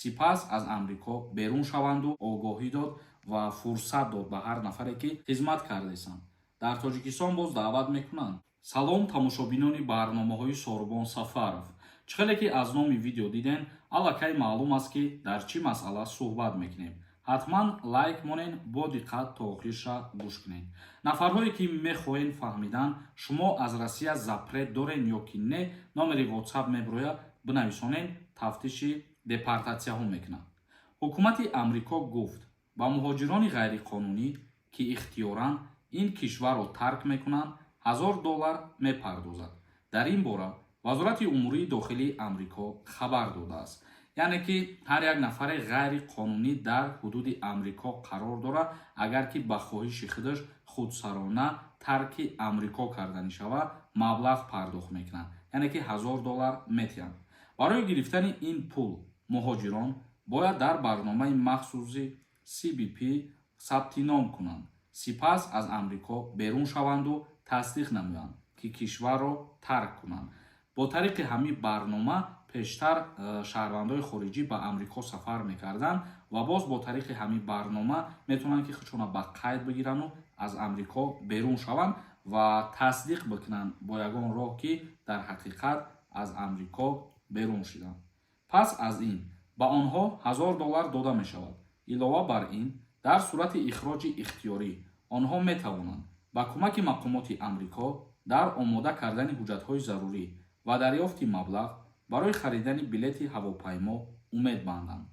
сипас аз амрико берун шаванду огоҳӣ дод ва фурсат дод ба ҳар нафаре ки хизмат кардесанд. дар тоҷикистон боз даъват мекунанд. салом тамошобинони барномаҳои Сорбон Сафаров. чӣ хеле ки аз номи видео диден, аллакай маълум аст ки дар чӣ масъала суҳбат мекунем. ҳатман лайк монен, бо диққат то охирша гӯш кунед. нафарҳое ки мехоҳен фаҳмидан шумо аз Россия запрет дорен ё ки не, номери WhatsApp мебирояд, бинависонен, тафтиши депортатсияҳо мекунад. ҳукумати амрико гуфт ба муҳоҷирони ғайриқонунӣ ки ихтиёран ин кишварро тарк мекунанд, $1000 мепардозад. дар ин бора вазорати умурии дохилии амрико хабар додааст. яъне ки ҳар як нафари ғайриқонунӣ дар ҳудуди амрико қарор дорад, агар ки ба хоҳиши худаш худсарона тарки амрико карданӣ шавад, маблағ пардохт мекунанд, яъне ки $1000 метиҳанд. барои гирифтани ин пул муҳоҷирон бояд дар барномаи махсуси CBP сабти ном кунанд, сипас аз амрико берун шаванду тасдиқ намоянд ки кишварро тарк кунанд. бо тариқи ҳамин барнома пештар шаҳрвандои хориҷӣ ба амрико сафар мекарданд ва боз бо тариқи ҳамин барнома метавонанд ки худшона ба қайд бигирану аз амрико берун шаванд ва тасдиқ бикунанд бо ягон роҳ ки дар ҳақиқат аз амрико берун шуданд. пас аз ин ба онҳо $1000 дода мешавад. илова бар ин, дар сурати ихроҷи ихтиёрӣ онҳо метавонанд ба кӯмаки мақомоти амрико дар омода кардани ҳуҷҷатҳои зарурӣ ва дарёфти маблағ барои харидани билети ҳавопаймо умед банданд.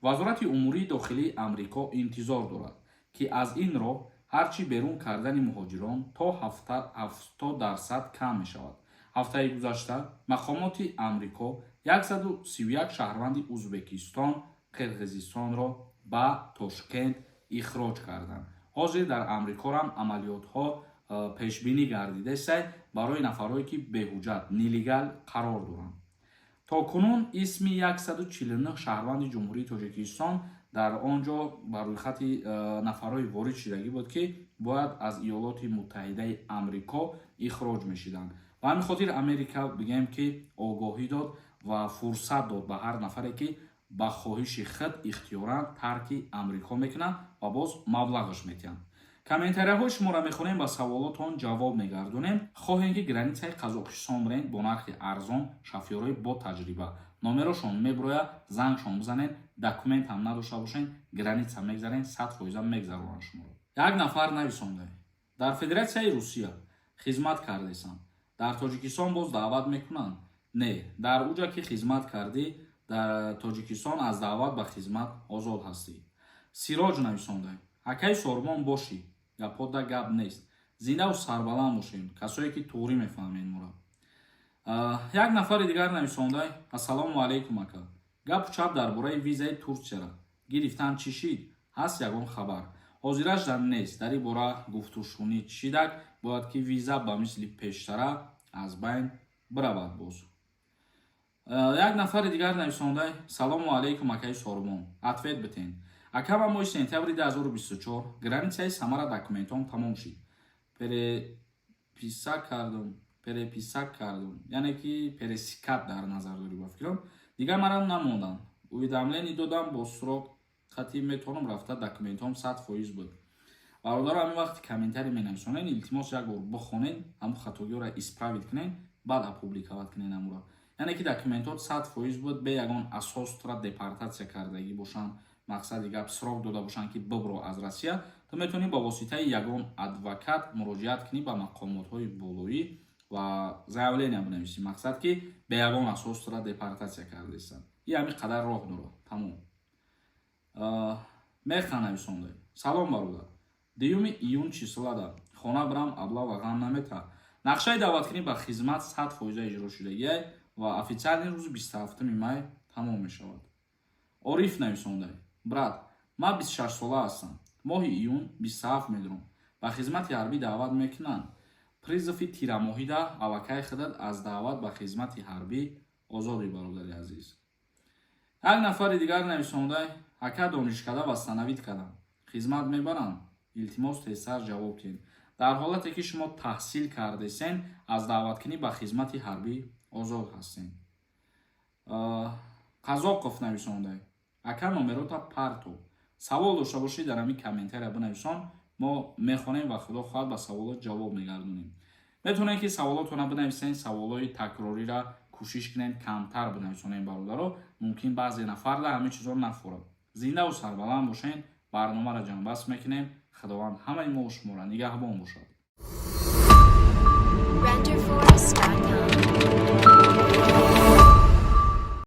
вазорати умурии дохилии амрико интизор дорад ки аз ин роҳ ҳарчи берун кардани муҳоҷирон то 70% кам мешавад. ҳафтаи гузашта мақомоти амрико 131 шаҳрванди узбекистон, қирғизистонро ба Тошкент ихроҷ карданд. ҳозир дар амрикорам амалиётҳо пешбинӣ гардидааст барои нафарҳое ки беҳуҷҷат нелегал қарор доранд. то кунун исми 149 шаҳрванди ҷумҳурии Тоҷикистон дар он ҷо ба рӯйхати нафарҳои ворид шудагӣ буд ки бояд аз Иёлоти Муттаҳидаи Амрико ихроҷ мешуданд. ва ҳамин хотир Америка бигем ки огоҳӣ дод ва фурсат дод ба ҳар нафаре ки ба хоҳиши худ ихтиёран тарки амрико мекунанд ва боз маблағаш метиҳанд. комментарияҳои шуморо мехонем, ба саволотон ҷавоб мегардонем. хоҳем ки границаи Қазоқистон бирен бо нархи арзон, шофёрҳои бо таҷриба. номерошон мебирояд, зангшон бизанед, документ ҳам надошта бошен, граница мегзарен, 100% мегзаронанд шуморо. як нафар нависонда: дар Федератсияи Русия хизмат кардесам. дар Тоҷикистон боз даъват мекунанд? Не, дар уҷа ки хизмат кардӣ, дар Тоҷикистон аз даъват ба хизмат озод ҳастӣ. Сироҷ нависонда: ҳакаи Сорбон бошӣ, гапода гап нест. зиндаву сарбаланд бошем, касое ки туғрӣ мефаҳмед моро. як нафари дигар нависонда: ассалому алайкум ака. гапу чап дар бораи визаи Турсияра гирифтан чӣ шид? ҳаст ягон хабар? ҳозираш дар нест. дар ин бора гуфтушунӣ шидак, бояд ки виза ба мисли пештара аз байн биравад боз. як нафари дигар нависонда: салому алайкум акаи Сорбон. ответ битен. ака ба моҳи сентябри 2024 границаи Самара документом тамом шид. переписак кардум, яъне ки пересикат дар назар дорӣ ба фикрам. дигар марам намонданд. уведомление додам, бо сурок хати метавонам рафта, документом 100% буд. бародаро ҳамин вақти комментари менависонед, илтимос як бор бихонед, ҳамун хатогиҳоро исправит кунед, баъд апубликават кунед амуро. яъне ки документот 100% буд, бе ягон асос тура депортатсия кардагӣ бошанд, мақсади гап срок дода бошанд ки бибро аз Россия, то метавонӣ ба воситаи ягон адвокат муроҷиат кунӣ ба мақомотҳои болоӣ ва заявления бинависӣ, мақсад ки бе ягон асос тура депортатсия кардаистанд. ин ҳамин қадар роҳ дорад. тамом. механ нависонда: салом бародар. 2 июн числада хона бирам, аблав ва ғам намета. нақшаи даъваткунӣ ба хизмат 100% иҷро шудагиай ва официални рӯзи 27 май тамом мешавад. ориф нависонда: брат, ман 26 сола ҳастам. моҳи июн 27 медорам. ба хизмати ҳарбӣ даъват мекунанд. призови тирамоҳида аллакай худат аз даъват ба хизмати ҳарбӣ озодӣ, бародари азиз. як нафари дигар нависонда: ака донишкада вастанавид кардам. хизмат мебарам? илтимос тезтар ҷавоб диҳед. дар ҳолате ки шумо таҳсил кардесен, аз даъваткунӣ ба хизмати ҳарбӣ озод ҳастем. қазоқов нависонда: ака номерота парту. савол дошта бошед дар ҳамин комментария бинависон. мо мехонем ва худо хоҳад ба саволот ҷавоб мегардонем. метавонед ки саволотона бинависед, саволои такрорира кӯшиш кунед камтар бинависонед бародаро. мумкин баъзе нафар дар ҳамин чизро нафурад. зинда ва сарбаланд бошед. барномаро ҷамъбаст мекунем. худованд ҳамаи мо шуморо нигаҳбон бошад. renderforest.com